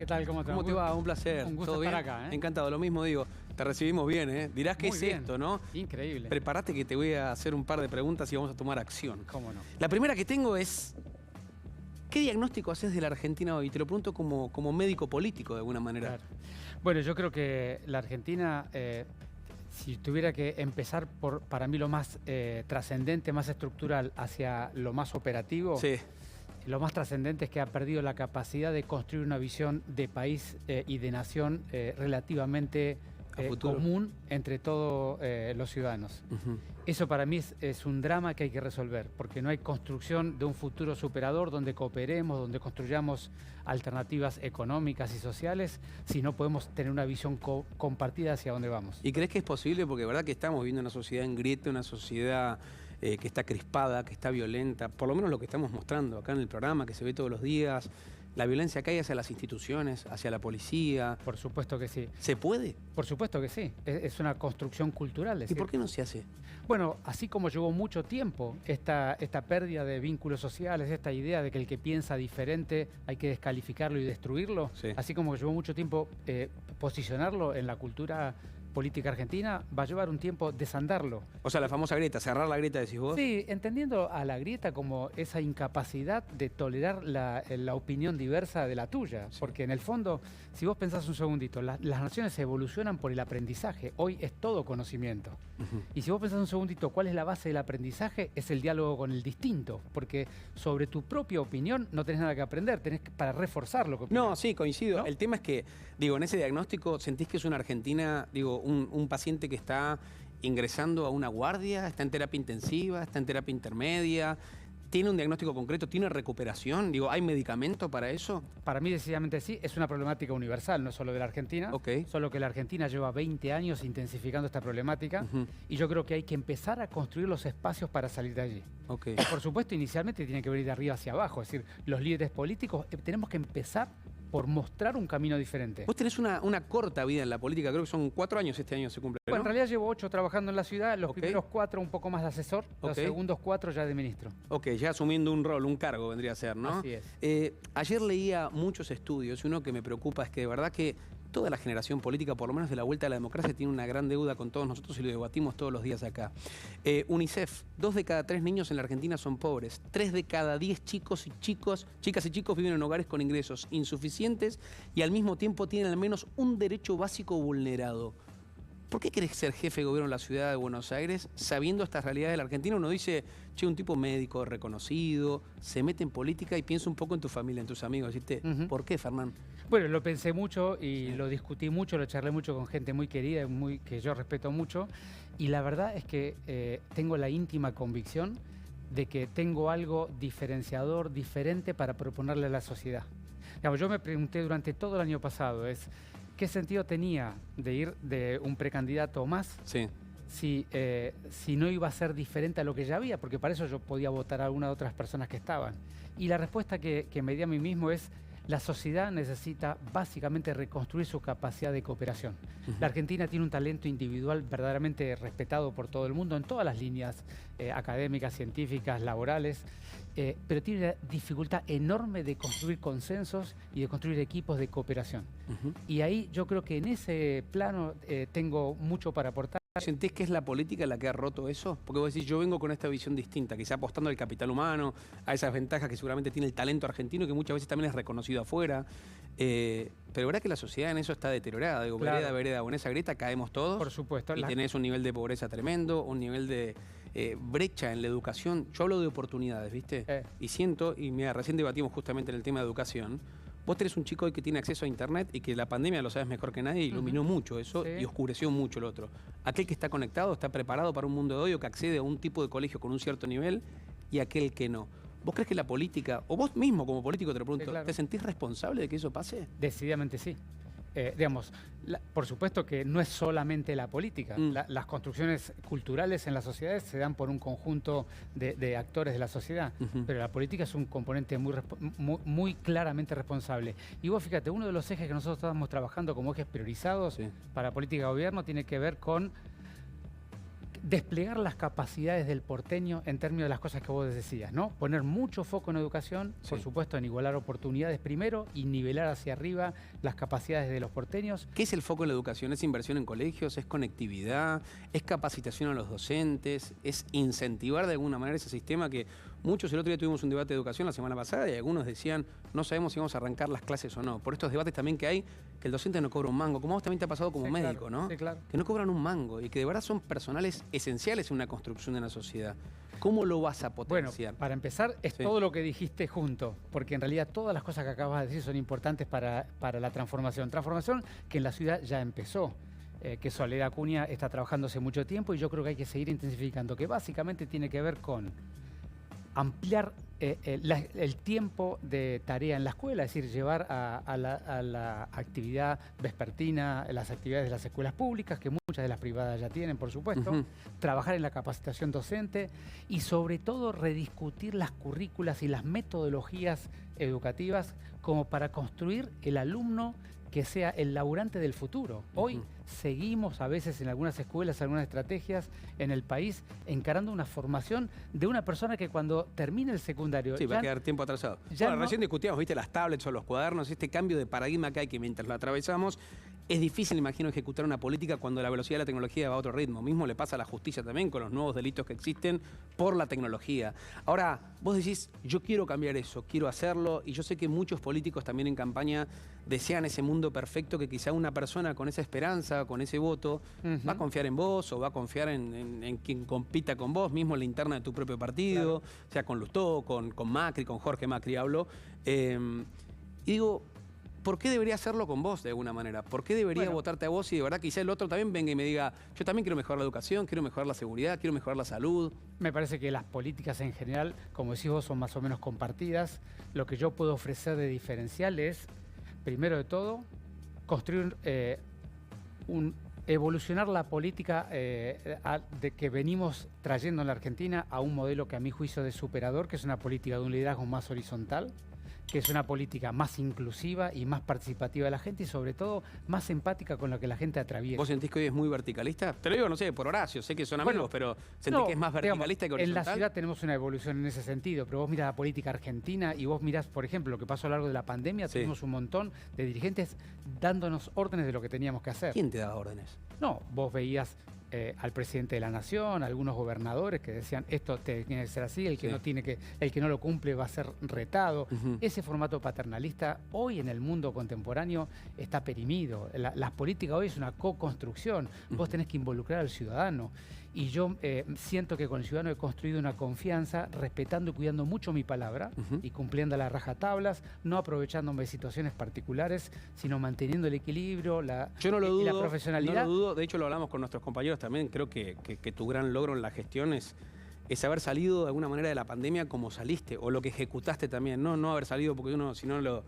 ¿Qué tal? ¿Cómo te va? ¿Cómo te va? Un placer. Un gusto ¿Todo estar bien? acá, ¿eh? Encantado, lo mismo digo. Te recibimos bien, ¿eh? Dirás qué Muy es bien. esto, ¿no? Increíble. Prepárate que te voy a hacer un par de preguntas y vamos a tomar acción. ¿Cómo no? La primera que tengo es, ¿qué diagnóstico haces de la Argentina hoy? Te lo pregunto como médico político, de alguna manera. Claro. Bueno, yo creo que la Argentina, si tuviera que empezar por, para mí, lo más trascendente, más estructural, hacia lo más operativo, Sí. lo más trascendente es que ha perdido la capacidad de construir una visión de país y de nación relativamente A futuro. común entre todos los ciudadanos. Ujú. Eso para mí es un drama que hay que resolver, porque no hay construcción de un futuro superador donde cooperemos, donde construyamos alternativas económicas y sociales, si no podemos tener una visión compartida hacia dónde vamos. ¿Y crees que es posible? Porque de verdad que estamos viviendo una sociedad en grieta, una sociedad que está crispada, que está violenta, por lo menos lo que estamos mostrando acá en el programa, que se ve todos los días, la violencia que hay hacia las instituciones, hacia la policía. Por supuesto que sí. ¿Se puede? Por supuesto que sí. Es una construcción cultural. ¿Y decir, por qué no se hace? Bueno, así como llevó mucho tiempo esta pérdida de vínculos sociales, esta idea de que el que piensa diferente hay que descalificarlo y destruirlo, Sí. así como llevó mucho tiempo posicionarlo en la cultura política argentina, va a llevar un tiempo desandarlo. O sea, la famosa grieta, cerrar la grieta, decís vos. Sí, entendiendo a la grieta como esa incapacidad de tolerar la opinión diversa de la tuya. Sí. Porque en el fondo, si vos pensás un segundito, las naciones evolucionan por el aprendizaje. Hoy es todo conocimiento. Ujú. Y si vos pensás un segundito cuál es la base del aprendizaje, es el diálogo con el distinto. Porque sobre tu propia opinión no tenés nada que aprender, tenés para reforzar lo que opinás. No, sí, coincido. ¿No? El tema es que, digo, en ese diagnóstico, ¿sentís que es una Argentina, digo, un paciente que está ingresando a una guardia, está en terapia intensiva, está en terapia intermedia, tiene un diagnóstico concreto, tiene recuperación? Digo, ¿hay medicamento para eso? Para mí, decididamente sí, es una problemática universal, no solo de la Argentina, Ok. solo que la Argentina lleva 20 años intensificando esta problemática Ujú. y yo creo que hay que empezar a construir los espacios para salir de allí. Ok. Por supuesto, inicialmente tiene que venir de arriba hacia abajo, es decir, los líderes políticos tenemos que empezar por mostrar un camino diferente. Vos tenés una corta vida en la política, creo que son 4 años este año se cumple, ¿no? Bueno, en realidad llevo 8 trabajando en la ciudad, los Ok. primeros 4 un poco más de asesor, los Ok. segundos 4 ya de ministro. Ok, ya asumiendo un rol, un cargo vendría a ser, ¿no? Así es. Ayer leía muchos estudios y uno que me preocupa es que de verdad que toda la generación política, por lo menos de la vuelta a la democracia, tiene una gran deuda con todos nosotros y lo debatimos todos los días acá. UNICEF, 2 de cada 3 niños en la Argentina son pobres, 3 de cada 10 chicas y chicos viven en hogares con ingresos insuficientes y al mismo tiempo tienen al menos un derecho básico vulnerado. ¿Por qué querés ser jefe de gobierno de la ciudad de Buenos Aires sabiendo estas realidades de la Argentina? Uno dice, che, un tipo médico reconocido, se mete en política y piensa un poco en tu familia, en tus amigos. Decirte, Ujú. ¿por qué, Fernán? Bueno, lo pensé mucho y Sí. lo discutí mucho, lo charlé mucho con gente muy querida, que yo respeto mucho. Y la verdad es que tengo la íntima convicción de que tengo algo diferenciador, diferente para proponerle a la sociedad. Digamos, yo me pregunté durante todo el año pasado, ¿qué sentido tenía de ir de un precandidato más Sí. si no iba a ser diferente a lo que ya había? Porque para eso yo podía votar a alguna de otras personas que estaban. Y la respuesta que me di a mí mismo es: la sociedad necesita básicamente reconstruir su capacidad de cooperación. La Argentina tiene un talento individual verdaderamente respetado por todo el mundo en todas las líneas académicas, científicas, laborales, pero tiene una dificultad enorme de construir consensos y de construir equipos de cooperación. Ujú. Y ahí yo creo que en ese plano tengo mucho para aportar. ¿Sentís que es la política la que ha roto eso? Porque vos decís, yo vengo con esta visión distinta, quizá apostando al capital humano, a esas ventajas que seguramente tiene el talento argentino, que muchas veces también es reconocido afuera. Pero verdad que la sociedad en eso está deteriorada. Digo, Claro. vereda, vereda, o en esa grieta caemos todos. Por supuesto. Y tenés un nivel de pobreza tremendo, un nivel de brecha en la educación. Yo hablo de oportunidades, ¿viste? Y siento, y mira, recién debatimos justamente en el tema de educación. Vos tenés un chico hoy que tiene acceso a internet y que la pandemia, lo sabes mejor que nadie, iluminó mucho eso Sí. y oscureció mucho lo otro. Aquel que está conectado está preparado para un mundo de hoy o que accede a un tipo de colegio con un cierto nivel y aquel que no. ¿Vos crees que la política, o vos mismo como político te lo pregunto, Sí, claro. ¿te sentís responsable de que eso pase? Decididamente sí. Digamos, por supuesto que no es solamente la política. Las construcciones culturales en las sociedades se dan por un conjunto de actores de la sociedad, Ujú. pero la política es un componente muy claramente responsable. Y vos fíjate, uno de los ejes que nosotros estamos trabajando como ejes priorizados Sí. para política de gobierno tiene que ver con desplegar las capacidades del porteño en términos de las cosas que vos decías, ¿no? Poner mucho foco en educación, por supuesto en igualar oportunidades primero y nivelar hacia arriba las capacidades de los porteños. ¿Qué es el foco en la educación? ¿Es inversión en colegios? ¿Es conectividad? ¿Es capacitación a los docentes? ¿Es incentivar de alguna manera ese sistema que muchos, el otro día tuvimos un debate de educación la semana pasada y algunos decían no sabemos si vamos a arrancar las clases o no? Por estos debates también que hay, que el docente no cobra un mango, como a vos también te ha pasado como médico, claro, ¿no? Sí, claro. Que no cobran un mango y que de verdad son personales esenciales en una construcción de una sociedad. ¿Cómo lo vas a potenciar? Bueno, para empezar, es todo lo que dijiste junto, porque en realidad todas las cosas que acabas de decir son importantes para la transformación. Transformación que en la ciudad ya empezó, que Soledad Acuña está trabajando hace mucho tiempo y yo creo que hay que seguir intensificando, que básicamente tiene que ver con ampliar el tiempo de tarea en la escuela, es decir, llevar a la actividad vespertina, las actividades de las escuelas públicas, que muchas de las privadas ya tienen, por supuesto, trabajar en la capacitación docente y sobre todo rediscutir las currículas y las metodologías educativas como para construir el alumno que sea el laburante del futuro. Hoy seguimos a veces en algunas escuelas, algunas estrategias en el país, encarando una formación de una persona que cuando termine el secundario... Sí, va a quedar tiempo atrasado. Bueno, recién discutíamos, viste, las tablets o los cuadernos, este cambio de paradigma que hay que mientras lo atravesamos, es difícil, imagino, ejecutar una política cuando la velocidad de la tecnología va a otro ritmo. Mismo le pasa a la justicia también con los nuevos delitos que existen por la tecnología. Ahora, vos decís, yo quiero cambiar eso, quiero hacerlo, y yo sé que muchos políticos también en campaña desean ese mundo perfecto que quizá una persona con esa esperanza, con ese voto, va a confiar en vos o va a confiar en quien compita con vos, mismo en la interna de tu propio partido, sea con Lustó, con Macri, con Jorge Macri hablo. Y digo, ¿por qué debería hacerlo con vos de alguna manera? ¿Por qué debería votarte a vos y de verdad quizá el otro también venga y me diga, yo también quiero mejorar la educación, quiero mejorar la seguridad, quiero mejorar la salud? Me parece que las políticas en general, como decís vos, son más o menos compartidas. Lo que yo puedo ofrecer de diferencial es, primero de todo, construir evolucionar la política de que venimos trayendo en la Argentina a un modelo que a mi juicio es superador, que es una política de un liderazgo más horizontal, que es una política más inclusiva y más participativa de la gente y sobre todo más empática con lo que la gente atraviesa. ¿Vos sentís que hoy es muy verticalista? Te lo digo, no sé, por Horacio, sé que son amigos, pero ¿sentís que es más verticalista que horizontal? En la ciudad tenemos una evolución en ese sentido, pero vos mirás la política argentina y vos mirás, por ejemplo, lo que pasó a lo largo de la pandemia, tuvimos un montón de dirigentes dándonos órdenes de lo que teníamos que hacer. ¿Quién te daba órdenes? No, vos veías al presidente de la nación, algunos gobernadores que decían esto tiene que ser así, el que no lo cumple va a ser retado. Ese formato paternalista hoy en el mundo contemporáneo está perimido. Las políticas hoy es una co-construcción. Vos tenés que involucrar al ciudadano. Y yo siento que con el ciudadano he construido una confianza, respetando y cuidando mucho mi palabra y cumpliendo las rajatablas, no aprovechándome de situaciones particulares, sino manteniendo el equilibrio, la profesionalidad. No lo dudo, de hecho lo hablamos con nuestros compañeros también, creo que tu gran logro en la gestión es haber salido de alguna manera de la pandemia como saliste, o lo que ejecutaste también, no haber salido porque uno si no lo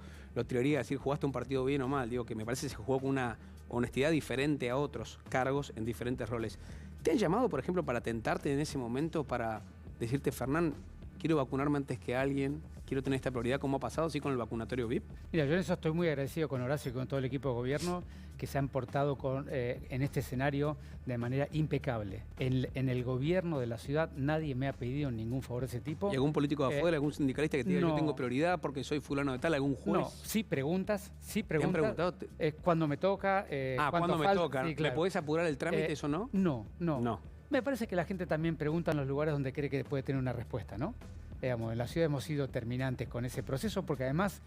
tiraría a decir jugaste un partido bien o mal, digo que me parece que se jugó con una honestidad diferente a otros cargos en diferentes roles. ¿Te han llamado, por ejemplo, para tentarte en ese momento, para decirte, Fernán, quiero vacunarme antes que alguien, quiero tener esta prioridad, como ha pasado así con el vacunatorio VIP? Mira, yo en eso estoy muy agradecido con Horacio y con todo el equipo de gobierno que se han portado en este escenario de manera impecable. En el gobierno de la ciudad nadie me ha pedido ningún favor de ese tipo. ¿Y algún político de afuera, algún sindicalista que te diga yo tengo prioridad porque soy fulano de tal, algún juez? No, sí preguntas. ¿Te han preguntado? Cuando me toca. Cuando me toca. Sí, claro. ¿Le podés apurar el trámite, eso no? No. Me parece que la gente también pregunta en los lugares donde cree que puede tener una respuesta, ¿no? Digamos, en la ciudad hemos sido terminantes con ese proceso porque además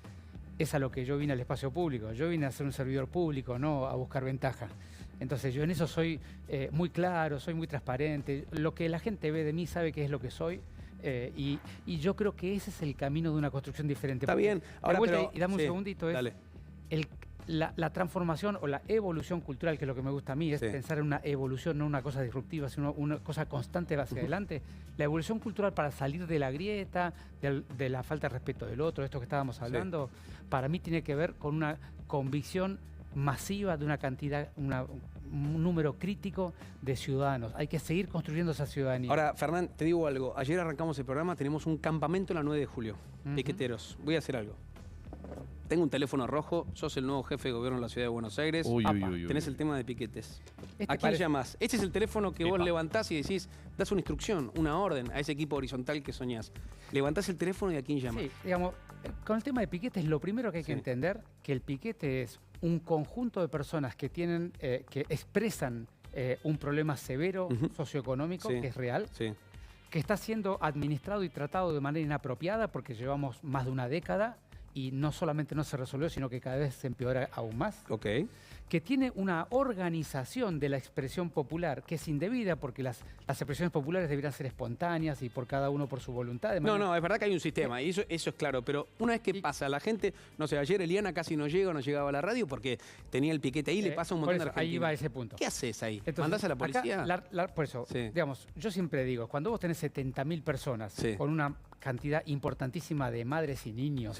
es a lo que yo vine al espacio público. Yo vine a ser un servidor público, no a buscar ventaja. Entonces yo en eso soy muy claro, soy muy transparente. Lo que la gente ve de mí sabe qué es lo que soy. Y yo creo que ese es el camino de una construcción diferente. Está bien. Ahora, y dame un segundito. La transformación o la evolución cultural, que es lo que me gusta a mí, es pensar en una evolución, no una cosa disruptiva, sino una cosa constante hacia adelante. La evolución cultural para salir de la grieta, de la falta de respeto del otro, esto que estábamos hablando, para mí tiene que ver con una convicción masiva de una cantidad, un número crítico de ciudadanos. Hay que seguir construyendo esa ciudadanía. Ahora, Fernán, te digo algo. Ayer arrancamos el programa, tenemos un campamento en la 9 de julio. Piqueteros. Voy a hacer algo. tengo un teléfono rojo, sos el nuevo jefe de gobierno de la ciudad de Buenos Aires. Uy, uy, uy, uy. Tenés el tema de piquetes. Este ¿A quién llamás? Este es el teléfono que vos levantás y decís, das una instrucción, una orden a ese equipo horizontal que soñás. Levantás el teléfono y ¿a quién llamás? Sí, digamos, con el tema de piquetes, lo primero que hay que entender que el piquete es un conjunto de personas que tienen, que expresan un problema severo socioeconómico, que es real, que está siendo administrado y tratado de manera inapropiada porque llevamos más de una década y no solamente no se resolvió, sino que cada vez se empeora aún más. Que tiene una organización de la expresión popular que es indebida porque las expresiones populares deberían ser espontáneas y por cada uno por su voluntad. No, es verdad que hay un sistema y eso es claro, pero una vez que pasa, la gente, no sé, ayer Eliana casi no llegaba a la radio porque tenía el piquete ahí, le pasa un montón de argentinos. Ahí va ese punto. ¿Qué haces ahí? Entonces, ¿Mandás a la policía? Acá, por eso, digamos, yo siempre digo, cuando vos tenés 70.000 personas con una cantidad importantísima de madres y niños,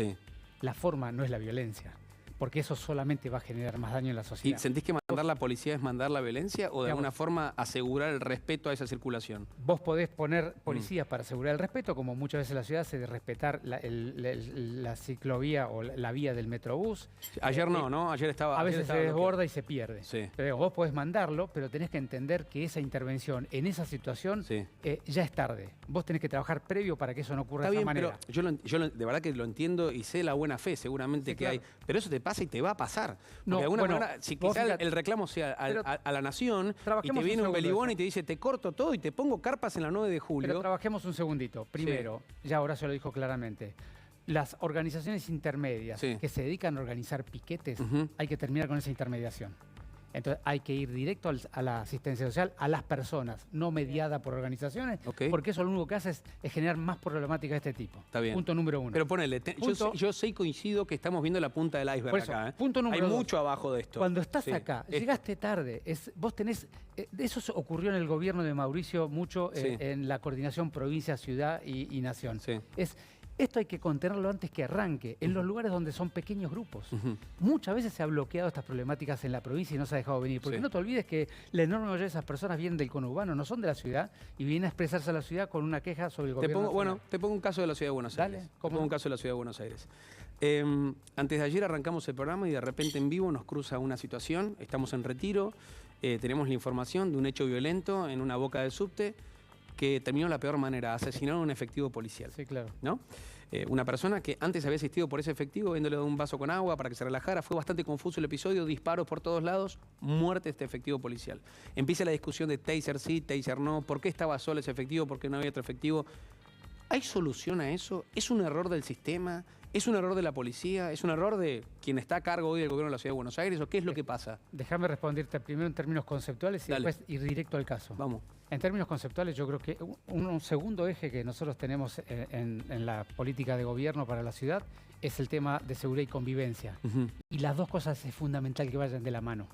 la forma no es la violencia, porque eso solamente va a generar más daño en la sociedad. ¿Y sentís que mandar la policía es mandar la violencia o de alguna forma asegurar el respeto a esa circulación? Vos podés poner policías para asegurar el respeto, como muchas veces la ciudad hace de respetar la ciclovía o la vía del metrobús. Ayer no, ayer estaba... A veces se desborda y se pierde. Sí. Pero vos podés mandarlo, pero tenés que entender que esa intervención en esa situación ya es tarde. Vos tenés que trabajar previo para que eso no ocurra de esa manera. Pero yo de verdad que lo entiendo y sé la buena fe seguramente que hay, pero eso te pasa y te va a pasar. Porque de alguna manera, si quizás el reclamo sea a la nación y te viene un belibón y te dice, te corto todo y te pongo carpas en la 9 de julio. Pero trabajemos un segundito. Primero, ya Horacio lo dijo claramente, las organizaciones intermedias que se dedican a organizar piquetes, hay que terminar con esa intermediación. Entonces hay que ir directo a la asistencia social, a las personas, no mediada por organizaciones, porque eso lo único que hace es generar más problemáticas de este tipo. Está bien. Punto número uno. Pero ponele, yo sé y coincido que estamos viendo la punta del iceberg acá. Punto número Hay dos. mucho abajo de esto. Cuando estás acá, llegaste tarde, vos tenés... eso ocurrió en el gobierno de Mauricio mucho en la coordinación provincia, ciudad y nación. Esto hay que contenerlo antes que arranque, en los lugares donde son pequeños grupos. Muchas veces se ha bloqueado estas problemáticas en la provincia y no se ha dejado venir. Porque no te olvides que la enorme mayoría de esas personas vienen del conurbano, no son de la ciudad, y vienen a expresarse a la ciudad con una queja sobre el gobierno nacional. Te pongo un caso de la ciudad de Buenos Aires. Dale, te pongo un caso de la ciudad de Buenos Aires. Antes de ayer arrancamos el programa y de repente en vivo nos cruza una situación. Estamos en Retiro, tenemos la información de un hecho violento en una boca del subte que terminó de la peor manera, asesinaron a un efectivo policial. Sí, claro. ¿No? Una persona que antes había asistido por ese efectivo, habiéndole dado un vaso con agua para que se relajara. Fue bastante confuso el episodio, disparos por todos lados, muerte de este efectivo policial. Empieza la discusión de taser sí, taser no, por qué estaba solo ese efectivo, por qué no había otro efectivo. ¿Hay solución a eso? ¿Es un error del sistema? ¿Es un error de la policía? ¿Es un error de quien está a cargo hoy del gobierno de la Ciudad de Buenos Aires? ¿O qué es lo que pasa? Déjame responderte primero en términos conceptuales y después ir directo al caso. Vamos. En términos conceptuales, yo creo que un segundo eje que nosotros tenemos en la política de gobierno para la ciudad es el tema de seguridad y convivencia. Y las dos cosas es fundamental que vayan de la mano.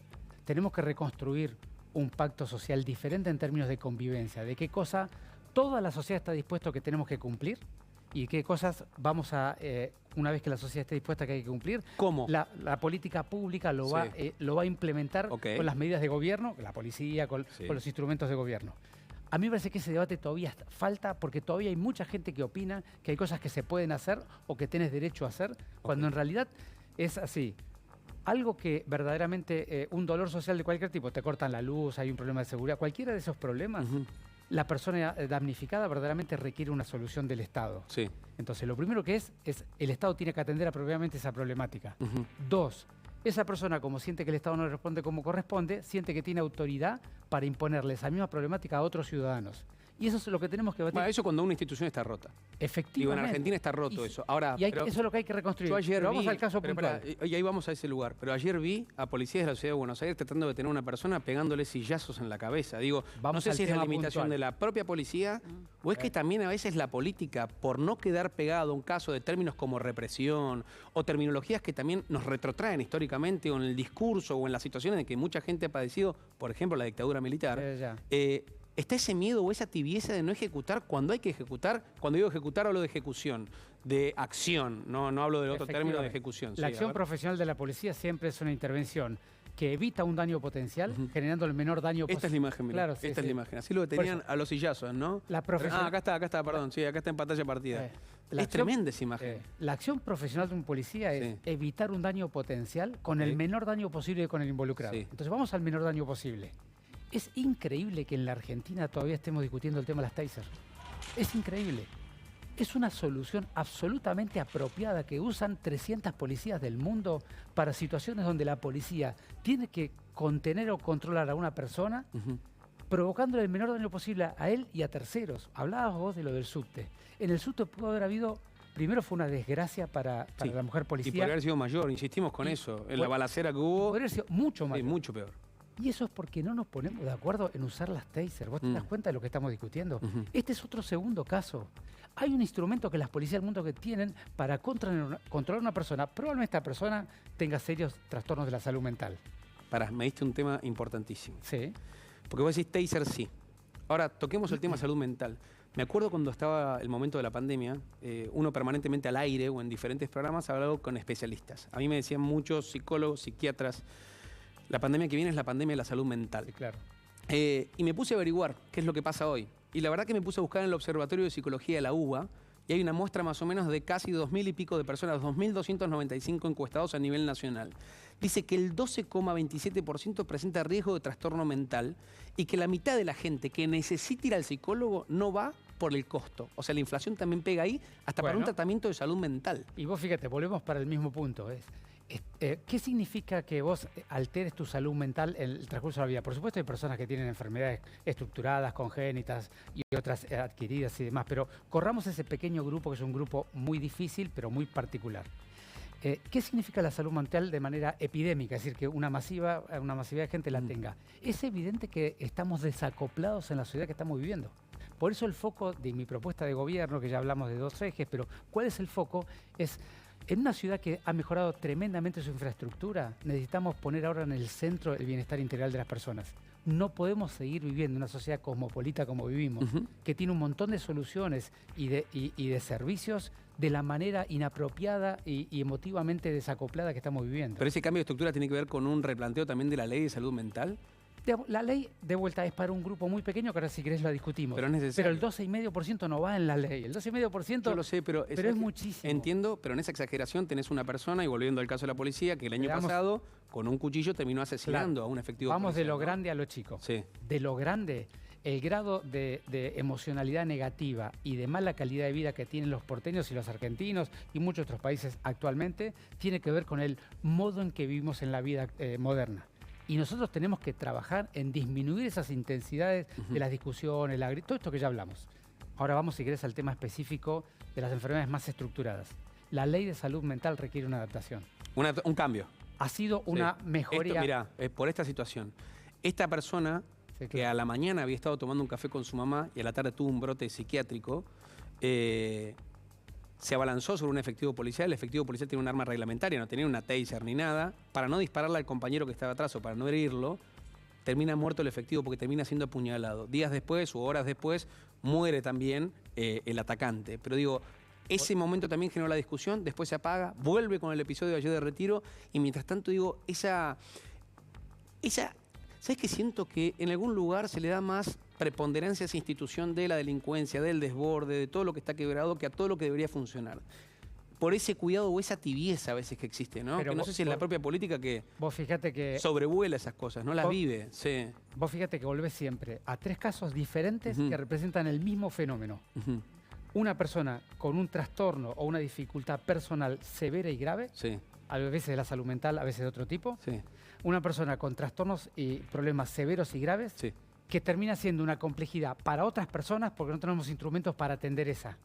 Tenemos que reconstruir un pacto social diferente en términos de convivencia, de qué cosa toda la sociedad está dispuesta a que tenemos que cumplir y qué cosas vamos a, una vez que la sociedad esté dispuesta a que hay que cumplir, ¿cómo? La política pública lo va a implementar con las medidas de gobierno, con la policía, con los instrumentos de gobierno. A mí me parece que ese debate todavía falta porque todavía hay mucha gente que opina que hay cosas que se pueden hacer o que tenés derecho a hacer, cuando en realidad es así. Algo que verdaderamente, un dolor social de cualquier tipo, te cortan la luz, hay un problema de seguridad, cualquiera de esos problemas, la persona damnificada verdaderamente requiere una solución del Estado. Entonces, lo primero que es el Estado tiene que atender apropiadamente esa problemática. Dos, esa persona, como siente que el Estado no le responde como corresponde, siente que tiene autoridad para imponerle esa misma problemática a otros ciudadnos. Y eso es lo que tenemos que batir. Bueno, eso cuando una institución está rota. Efectivamente. Digo, en Argentina está roto eso. Ahora, eso es lo que hay que reconstruir. Yo ayer vamos al caso puntual. Y ahí vamos a ese lugar. Pero ayer vi a policías de la Ciudad de Buenos Aires tratando de tener a una persona pegándole sillazos en la cabeza. Digo, no sé si es la limitación de la propia policía o es que también a veces la política, por no quedar pegado a un caso de términos como represión o terminologías que también nos retrotraen históricamente o en el discurso o en las situaciones de que mucha gente ha padecido, por ejemplo, la dictadura militar, está ese miedo o esa tibieza de no ejecutar cuando hay que ejecutar. Cuando digo ejecutar hablo de ejecución, de acción, no hablo del otro término de ejecución. La acción profesional de la policía siempre es una intervención que evita un daño potencial, generando el menor daño posible. Esta es la imagen, mirá. Claro, sí, Esta es la imagen. Así lo detenían a los sillazos, ¿no? Acá está, perdón. Sí, acá está en pantalla partida. Es tremenda esa imagen. La acción profesional de un policía es evitar un daño potencial con el menor daño posible con el involucrado. Entonces vamos al menor daño posible. Es increíble que en la Argentina todavía estemos discutiendo el tema de las taser. Es increíble. Es una solución absolutamente apropiada que usan 300 policías del mundo para situaciones donde la policía tiene que contener o controlar a una persona, provocándole el menor daño posible a él y a terceros. Hablabas vos de lo del subte. En el subte pudo haber habido... Primero fue una desgracia para la mujer policía. Y podría haber sido mayor, insistimos con eso. En la balacera que hubo... Podría haber sido mucho mayor. Mucho peor. Y eso es porque no nos ponemos de acuerdo en usar las taser. ¿Vos te das cuenta de lo que estamos discutiendo? Este es otro segundo caso. Hay un instrumento que las policías del mundo que tienen para controlar a una persona. Probablemente esta persona tenga serios trastornos de la salud mental. Me diste un tema importantísimo. Sí. Porque vos decís taser sí. Ahora, toquemos el tema salud mental. Me acuerdo cuando estaba el momento de la pandemia, uno permanentemente al aire o en diferentes programas ha hablado con especialistas. A mí me decían muchos psicólogos, psiquiatras, la pandemia que viene es la pandemia de la salud mental. Sí, claro. Y me puse a averiguar qué es lo que pasa hoy. Y la verdad que me puse a buscar en el Observatorio de Psicología de la UBA y hay una muestra más o menos de casi 2.000 y pico de personas, 2.295 encuestados a nivel nacional. Dice que el 12,27% presenta riesgo de trastorno mental y que la mitad de la gente que necesita ir al psicólogo no va por el costo. O sea, la inflación también pega ahí hasta para un tratamiento de salud mental. Y vos fíjate, volvemos para el mismo punto. ¿Qué significa que vos alteres tu salud mental en el transcurso de la vida? Por supuesto hay personas que tienen enfermedades estructuradas, congénitas y otras adquiridas y demás, pero corramos ese pequeño grupo que es un grupo muy difícil pero muy particular. ¿Qué significa la salud mental de manera epidémica? Es decir, que una masividad de gente la tenga. Es evidente que estamos desacoplados en la sociedad que estamos viviendo. Por eso el foco de mi propuesta de gobierno, que ya hablamos de 2 ejes, pero ¿cuál es el foco? Es en una ciudad que ha mejorado tremendamente su infraestructura, necesitamos poner ahora en el centro el bienestar integral de las personas. No podemos seguir viviendo en una sociedad cosmopolita como vivimos, que tiene un montón de soluciones y de servicios de la manera inapropiada y emotivamente desacoplada que estamos viviendo. ¿Pero ese cambio de estructura tiene que ver con un replanteo también de la ley de salud mental? La ley, de vuelta, es para un grupo muy pequeño que ahora si querés la discutimos. Pero es necesario. Pero el 12,5% no va en la ley. El 12,5%... Yo lo sé, pero es muchísimo. Entiendo, pero en esa exageración tenés una persona, y volviendo al caso de la policía, que el año pasado, con un cuchillo, terminó asesinando a un efectivo Vamos policial, de lo grande a lo chico. Sí. De lo grande, el grado de emocionalidad negativa y de mala calidad de vida que tienen los porteños y los argentinos y muchos otros países actualmente, tiene que ver con el modo en que vivimos en la vida moderna. Y nosotros tenemos que trabajar en disminuir esas intensidades de las discusiones, todo esto que ya hablamos. Ahora vamos, si querés, al tema específico de las enfermedades más estructuradas. La ley de salud mental requiere una adaptación. Un cambio. Ha sido una mejoría. Mirá, por esta situación. Esta persona que a la mañana había estado tomando un café con su mamá y a la tarde tuvo un brote psiquiátrico, se abalanzó sobre un efectivo policial. El efectivo policial tiene un arma reglamentaria, no tenía una taser ni nada. Para no dispararle al compañero que estaba atrás o para no herirlo, termina muerto el efectivo porque termina siendo apuñalado. Días después o horas después muere también el atacante. Pero digo, ese momento también generó la discusión, después se apaga, vuelve con el episodio de ayer de Retiro y mientras tanto digo, ¿sabes qué? Siento que en algún lugar se le da más preponderancia a esa institución de la delincuencia, del desborde, de todo lo que está quebrado, que a todo lo que debería funcionar. Por ese cuidado o esa tibieza a veces que existe, ¿no? Pero que no sé si es la propia política que vos fíjate que sobrevuela esas cosas, no las vive. Sí. Vos fíjate que volvés siempre a 3 casos diferentes que representan el mismo fenómeno. Una persona con un trastorno o una dificultad personal severa y grave, a veces de la salud mental, a veces de otro tipo. Una persona con trastornos y problemas severos y graves, que termina siendo una complejidad para otras personas porque no tenemos instrumentos para atender esa.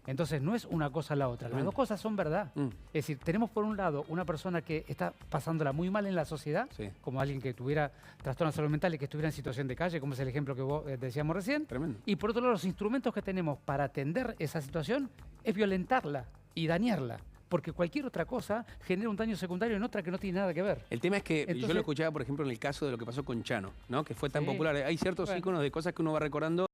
Entonces no es una cosa la otra, las dos cosas son verdad. Es decir, tenemos por un lado una persona que está pasándola muy mal en la sociedad, como alguien que tuviera trastorno de salud mental y que estuviera en situación de calle, como es el ejemplo que vos decíamos recién. Tremendo. Y por otro lado, los instrumentos que tenemos para atender esa situación es violentarla y dañarla. Porque cualquier otra cosa genera un daño secundario en otra que no tiene nada que ver. El tema es que yo lo escuchaba, por ejemplo, en el caso de lo que pasó con Chano, ¿no? Que fue tan popular. Hay ciertos íconos de cosas que uno va recordando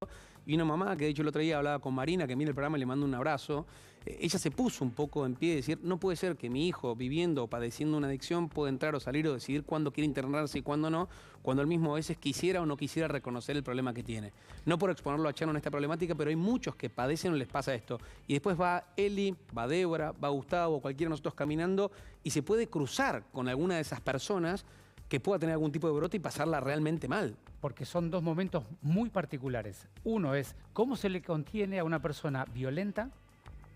Y una mamá que de hecho el otro día hablaba con Marina, que mira el programa y le mando un abrazo, ella se puso un poco en pie de decir, no puede ser que mi hijo viviendo o padeciendo una adicción pueda entrar o salir o decidir cuándo quiere internarse y cuándo no, cuando él mismo a veces quisiera o no quisiera reconocer el problema que tiene. No por exponerlo a Chano en esta problemática, pero hay muchos que padecen o les pasa esto. Y después va Eli, va Débora, va Gustavo, cualquiera de nosotros caminando y se puede cruzar con alguna de esas personas que pueda tener algún tipo de brote y pasarla realmente mal. Porque son dos momentos muy particulares. Uno es cómo se le contiene a una persona violenta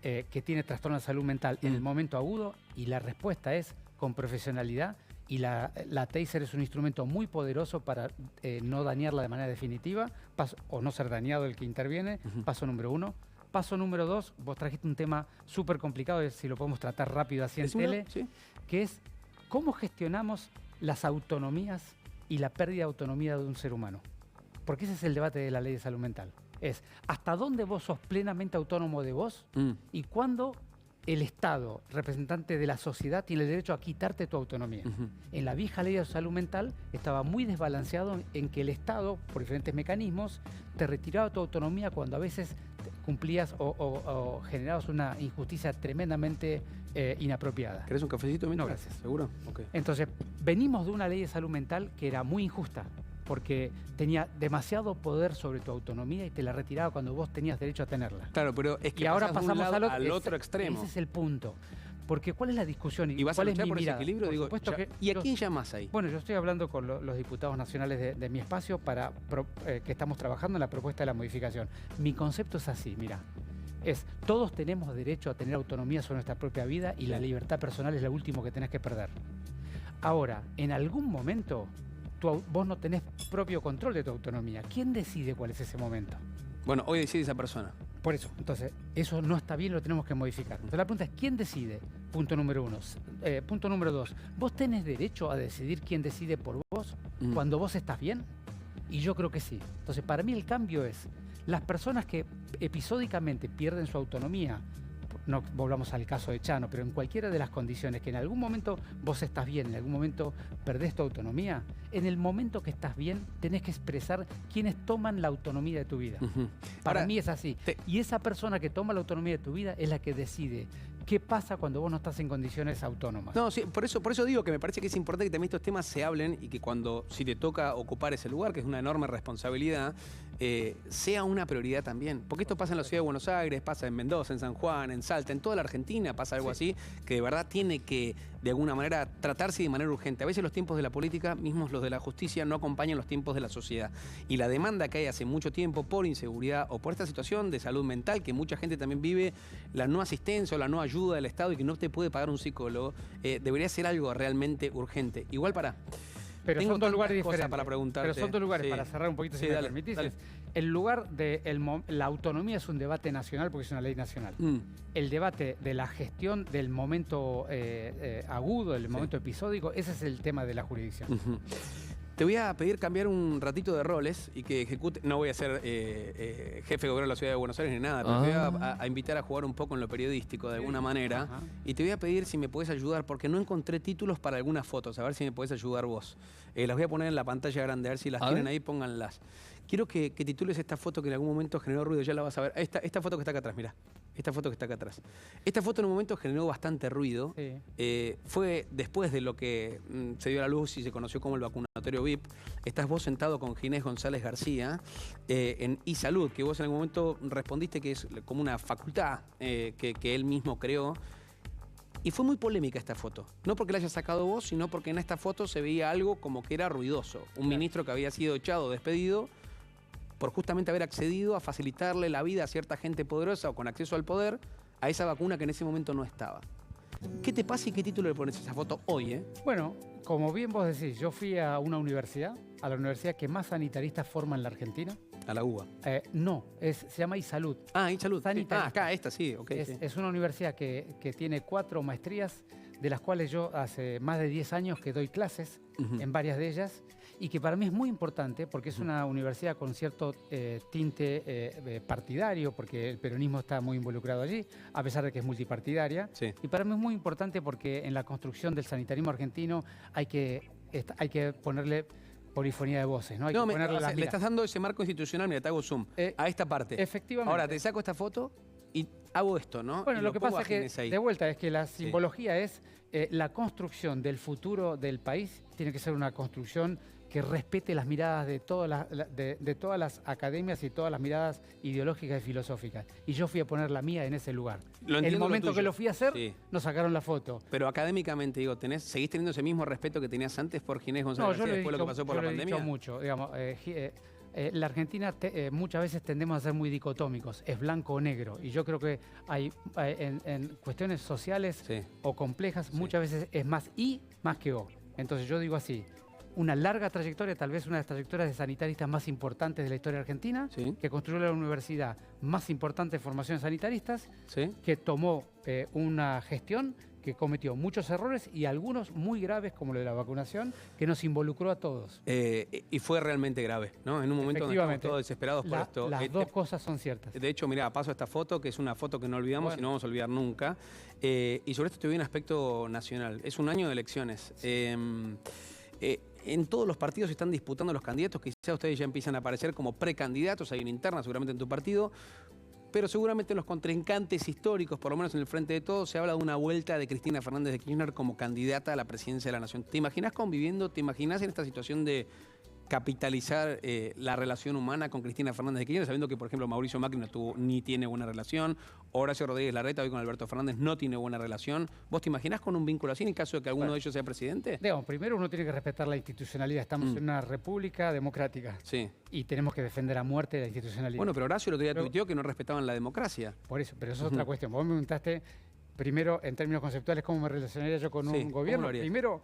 que tiene trastorno de salud mental en el momento agudo, y la respuesta es con profesionalidad, y la taser es un instrumento muy poderoso para no dañarla de manera definitiva, o no ser dañado el que interviene, paso número 1. Paso número 2, vos trajiste un tema súper complicado, si lo podemos tratar rápido así en tele, ¿sí? Que es cómo gestionamos las autonomías y la pérdida de autonomía de un ser humano. Porque ese es el debate de la ley de salud mental. Es hasta dónde vos sos plenamente autónomo de vos y cuándo el Estado, representante de la sociedad, tiene el derecho a quitarte tu autonomía. En la vieja ley de salud mental estaba muy desbalanceado en que el Estado, por diferentes mecanismos, te retiraba tu autonomía cuando a veces cumplías o generabas una injusticia tremendamente inapropiada. ¿Querés un cafecito? No, gracias. ¿Seguro? Okay. Entonces, venimos de una ley de salud mental que era muy injusta, porque tenía demasiado poder sobre tu autonomía y te la retiraba cuando vos tenías derecho a tenerla. Claro, pero es que y ahora pasamos al otro extremo. Ese es el punto. Porque ¿cuál es la discusión? ¿Y vas a luchar por ese equilibrio? Digo, ¿y a quién llamas ahí? Bueno, yo estoy hablando con los diputados nacionales de mi espacio para que estamos trabajando en la propuesta de la modificación. Mi concepto es así, mira. Todos tenemos derecho a tener autonomía sobre nuestra propia vida y la libertad personal es lo último que tenés que perder. Ahora, en algún momento, vos no tenés propio control de tu autonomía. ¿Quién decide cuál es ese momento? Bueno, hoy decide esa persona. Por eso, entonces, eso no está bien, lo tenemos que modificar. Entonces la pregunta es, ¿quién decide? Punto número 1. Punto número 2, ¿vos tenés derecho a decidir quién decide por vos cuando vos estás bien? Y yo creo que sí. Entonces, para mí el cambio es, las personas que episódicamente pierden su autonomía, no volvamos al caso de Chano, pero en cualquiera de las condiciones que en algún momento vos estás bien, en algún momento perdés tu autonomía, en el momento que estás bien tenés que expresar quiénes toman la autonomía de tu vida. Para mí es así. Y esa persona que toma la autonomía de tu vida es la que decide qué pasa cuando vos no estás en condiciones autónomas. No, sí, por eso digo que me parece que es importante que también estos temas se hablen y que cuando, si te toca ocupar ese lugar, que es una enorme responsabilidad, sea una prioridad también. Porque esto pasa en la ciudad de Buenos Aires, pasa en Mendoza, en San Juan, en Salta, en toda la Argentina pasa algo así, que de verdad tiene que, de alguna manera, tratarse de manera urgente. A veces los tiempos de la política, mismos los de la justicia, no acompañan los tiempos de la sociedad. Y la demanda que hay hace mucho tiempo por inseguridad o por esta situación de salud mental, que mucha gente también vive, la no asistencia o la no ayuda del Estado y que no te puede pagar un psicólogo, debería ser algo realmente urgente. Igual Pero tengo son dos lugares diferentes. para preguntarte. Pero son dos lugares, para cerrar un poquito, si me permitís. El lugar de la autonomía es un debate nacional porque es una ley nacional. El debate de la gestión del momento agudo, del momento episódico, ese es el tema de la jurisdicción. Te voy a pedir cambiar un ratito de roles y que ejecute. No voy a ser jefe de gobierno de la ciudad de Buenos Aires ni nada, pero te voy a invitar a jugar un poco en lo periodístico de alguna manera. Y te voy a pedir si me podés ayudar, porque no encontré títulos para algunas fotos. A ver si me podés ayudar vos. Las voy a poner en la pantalla grande, a ver si las tienen ahí, pónganlas. Quiero que titules esta foto que en algún momento generó ruido, ya la vas a ver. Esta foto que está acá atrás, mirá. Esta foto que está acá atrás. Esta foto en un momento generó bastante ruido. Fue después de lo que se dio a la luz y se conoció como el vacunatorio VIP. Estás vos sentado con Ginés González García en iSalud, que vos en algún momento respondiste que es como una facultad que él mismo creó. Y fue muy polémica esta foto. No porque la hayas sacado vos, sino porque en esta foto se veía algo como que era ruidoso. Un ministro que había sido echado o despedido por justamente haber accedido a facilitarle la vida a cierta gente poderosa o con acceso al poder a esa vacuna que en ese momento no estaba. ¿Qué te pasa y qué título le pones a esa foto hoy? Bueno, como bien vos decís, yo fui a una universidad, a la universidad que más sanitaristas forma en la Argentina. ¿A la UBA? No, se llama iSalud. Ah, iSalud. Acá, esta, sí. Okay, es una universidad que tiene 4 maestrías, de las cuales yo hace más de 10 años que doy clases en varias de ellas, y que para mí es muy importante porque es una universidad con cierto tinte partidario, porque el peronismo está muy involucrado allí, a pesar de que es multipartidaria. Y para mí es muy importante porque en la construcción del sanitarismo argentino hay que ponerle polifonía de voces, ¿no? Hay No, que ponerle o sea, las le miras. estás dando ese marco institucional, mira, te hago zoom, a esta parte. Efectivamente. Ahora, te saco esta foto y hago esto, ¿no? Bueno, Y lo que pongo pasa a es que, Ginés ahí. de vuelta, es que la simbología es la construcción del futuro del país, tiene que ser una construcción que respete las miradas de todas de todas las academias y todas las miradas ideológicas y filosóficas. Y yo fui a poner la mía en ese lugar. Lo En el entiendo lo momento tuyo. que lo fui a hacer, Sí. nos sacaron la foto. Pero académicamente, digo, ¿seguís teniendo ese mismo respeto que tenías antes por Ginés González No, yo García lo he después de lo dicho, que pasó por yo la lo he pandemia? dicho mucho. Digamos, la Argentina muchas veces tendemos a ser muy dicotómicos, es blanco o negro. Y yo creo que en cuestiones sociales Sí. o complejas, muchas veces es más I más que O. Entonces yo digo así, una larga trayectoria, tal vez una de las trayectorias de sanitaristas más importantes de la historia argentina, Sí. que construyó la universidad más importante de formación de sanitaristas, ¿Sí? que tomó una gestión que cometió muchos errores y algunos muy graves, como lo de la vacunación, que nos involucró a todos. Y fue realmente grave, ¿no? En un momento donde estamos Efectivamente. todos desesperados por esto. Las dos cosas son ciertas. De hecho, mira, paso esta foto, que es una foto que no olvidamos Bueno. y no vamos a olvidar nunca. Y sobre esto te doy un aspecto nacional. Es un año de elecciones. En todos los partidos se están disputando los candidatos, quizás ustedes ya empiezan a aparecer como precandidatos, hay una interna seguramente en tu partido, pero seguramente los contrincantes históricos, por lo menos en el Frente de Todos, se habla de una vuelta de Cristina Fernández de Kirchner como candidata a la presidencia de la Nación. ¿Te imaginas conviviendo, te imaginas en esta situación de capitalizar la relación humana con Cristina Fernández de Kirchner, sabiendo que, por ejemplo, Mauricio Macri no tuvo ni tiene buena relación, Horacio Rodríguez Larreta hoy con Alberto Fernández no tiene buena relación? ¿Vos te imaginás con un vínculo así en caso de que alguno de ellos sea presidente? Digamos, primero uno tiene que respetar la institucionalidad. Estamos en una república democrática Sí. y tenemos que defender a muerte la institucionalidad. Bueno, pero Horacio el otro día Pero- tuiteó que no respetaban la democracia. Por eso, pero eso es otra cuestión. Vos me preguntaste, primero, en términos conceptuales, cómo me relacionaría yo con Sí, un ¿cómo gobierno. lo harías? Primero,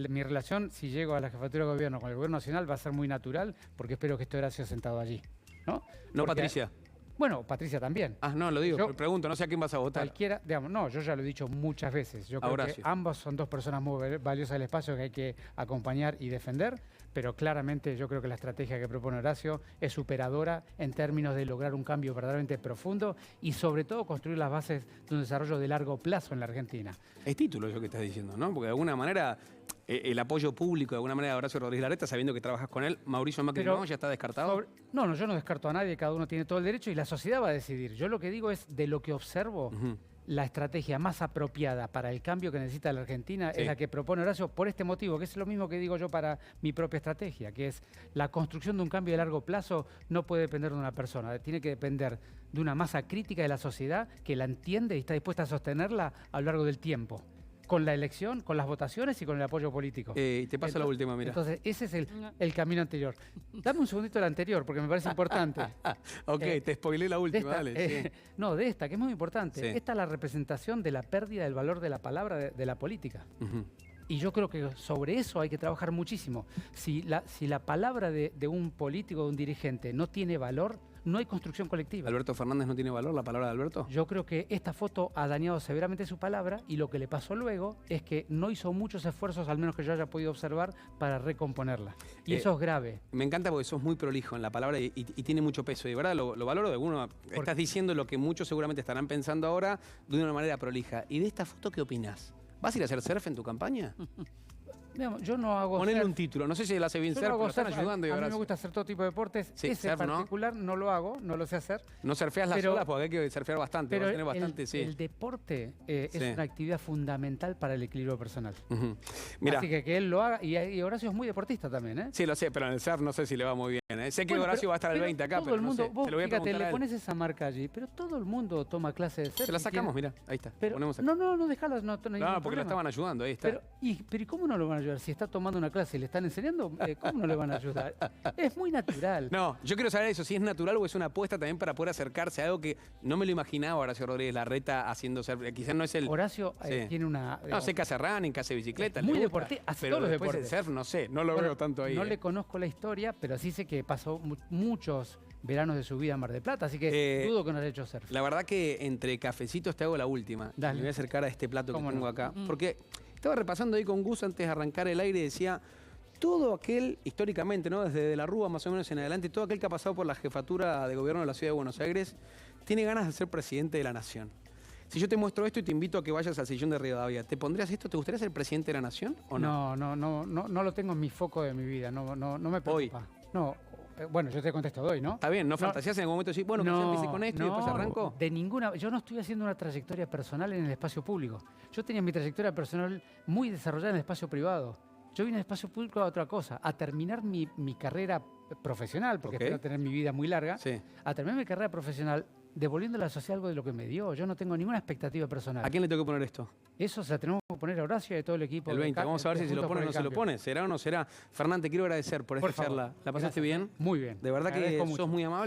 mi relación, si llego a la jefatura de gobierno con el gobierno nacional, va a ser muy natural, porque espero que esté Horacio sentado allí. ¿No? No, Porque- Patricia. Bueno, Patricia también. Ah, no, lo digo, Yo- pregunto, no sé a quién vas a votar. Cualquiera, digamos, no, yo ya lo he dicho muchas veces. Yo creo Horacio. que ambos son dos personas muy valiosas del espacio que hay que acompañar y defender, pero claramente yo creo que la estrategia que propone Horacio es superadora en términos de lograr un cambio verdaderamente profundo y sobre todo construir las bases de un desarrollo de largo plazo en la Argentina. Es título eso que estás diciendo, ¿no? Porque de alguna manera el apoyo público, de alguna manera, de Horacio Rodríguez Larreta, sabiendo que trabajas con él, Mauricio Macri Pero no, ya está descartado. No, yo no descarto a nadie, cada uno tiene todo el derecho y la sociedad va a decidir. Yo lo que digo es, de lo que observo, Ujú. la estrategia más apropiada para el cambio que necesita la Argentina Sí. es la que propone Horacio por este motivo, que es lo mismo que digo yo para mi propia estrategia, que es la construcción de un cambio de largo plazo no puede depender de una persona, tiene que depender de una masa crítica de la sociedad que la entiende y está dispuesta a sostenerla a lo largo del tiempo, con la elección, con las votaciones y con el apoyo político. Y te paso la última, mira. Entonces, ese es el camino anterior. Dame un segundito del anterior, porque me parece importante. Ok, te spoilé la De última, esta, dale. Sí. no, de esta, que es muy importante. Sí. Esta es la representación de la pérdida del valor de la palabra de la política. Ujú. Y yo creo que sobre eso hay que trabajar muchísimo. Si la palabra de un político, de un dirigente, no tiene valor, no hay construcción colectiva. ¿Alberto Fernández no tiene valor, la palabra de Alberto? Yo creo que esta foto ha dañado severamente su palabra y lo que le pasó luego es que no hizo muchos esfuerzos, al menos que yo haya podido observar, para recomponerla. Y eso es grave. Me encanta porque sos muy prolijo en la palabra y tiene mucho peso. Y de verdad lo valoro de uno. Estás diciendo lo que muchos seguramente estarán pensando ahora de una manera prolija. ¿Y de esta foto qué opinás? ¿Vas a ir a hacer surf en tu campaña? Digamos, yo no hago Ponele surf. un título. No sé si él hace bien Yo surf, no pero hago están surf. ayudando. y A mí me abrazo. gusta hacer todo tipo de deportes. Sí, Ese surf, ¿no? particular no lo hago, no lo sé hacer. No surfeas las Pero- olas porque hay que surfear bastante. Pero vas a tener bastante, sí. el deporte es Sí. una actividad fundamental para el equilibrio personal. Ujú. Mira, Así que él lo haga. Y Horacio es muy deportista también, ¿eh? sí lo sé, pero en el surf no sé si le va muy bien. ¿eh? Sé que Bueno, Horacio pero- va a estar el pero 20 acá, todo pero el no mundo, sé. vos Te lo voy a fíjate, preguntar a le él. pones esa marca allí, pero todo el mundo toma clases de surf. Se la si sacamos, quiere. mira, ahí está. Pero, Ponemos acá. no, déjalas, no hay No, ningún porque lo problema. estaban ayudando, ahí está. Pero ¿y cómo no lo van a ayudar? Si está tomando una clase y le están enseñando, ¿cómo no le van a ayudar? Es muy natural. No, yo quiero saber eso, si es natural o es una apuesta también para poder acercarse a algo que no me lo imaginaba Horacio Rodríguez Larreta haciendo surf. Quizás no es el... Horacio Sí. tiene una... No, sé que hace running, que hace bicicleta. Es muy le gusta, deportista, hace pero todos los después deportes. el surf, no sé, no lo Bueno, veo tanto ahí. No le conozco la historia, pero sí sé que pasó muchos veranos de su vida en Mar del Plata, así que dudo que no haya hecho surf. La verdad que entre cafecitos te hago la última. Dale. Me voy a acercar a este plato que ¿Cómo tengo no? acá. Porque estaba repasando ahí con Gus antes de arrancar el aire y decía... Todo aquel, históricamente, ¿no? Desde De la Rúa más o menos en adelante, todo aquel que ha pasado por la jefatura de gobierno de la Ciudad de Buenos Aires, tiene ganas de ser presidente de la Nación. Si yo te muestro esto y te invito a que vayas al sillón de Rivadavia, ¿te pondrías esto? ¿Te gustaría ser presidente de la nación o no? No lo tengo en mi foco de mi vida, no me preocupa. Hoy. No, bueno, yo te contesto hoy, ¿no? Está bien, ¿no fantaseas en algún momento decir, bueno, quizás empiece con esto y después arranco? De ninguna. Yo no estoy haciendo una trayectoria personal en el espacio público. Yo tenía mi trayectoria personal muy desarrollada en el espacio privado. Yo vine al espacio público a otra cosa, a terminar mi carrera profesional, porque espero tener mi vida muy larga, a terminar mi carrera profesional devolviendo a la sociedad algo de lo que me dio. Yo no tengo ninguna expectativa personal. ¿A quién le tengo que poner esto? Eso se la tenemos que poner a Horacio y a todo el equipo. El 20. Vamos a ver si se lo pone o no se lo pone. ¿Será o no será? Fernán, te quiero agradecer por esta charla. ¿La pasaste bien? Muy bien. De verdad que sos muy amable.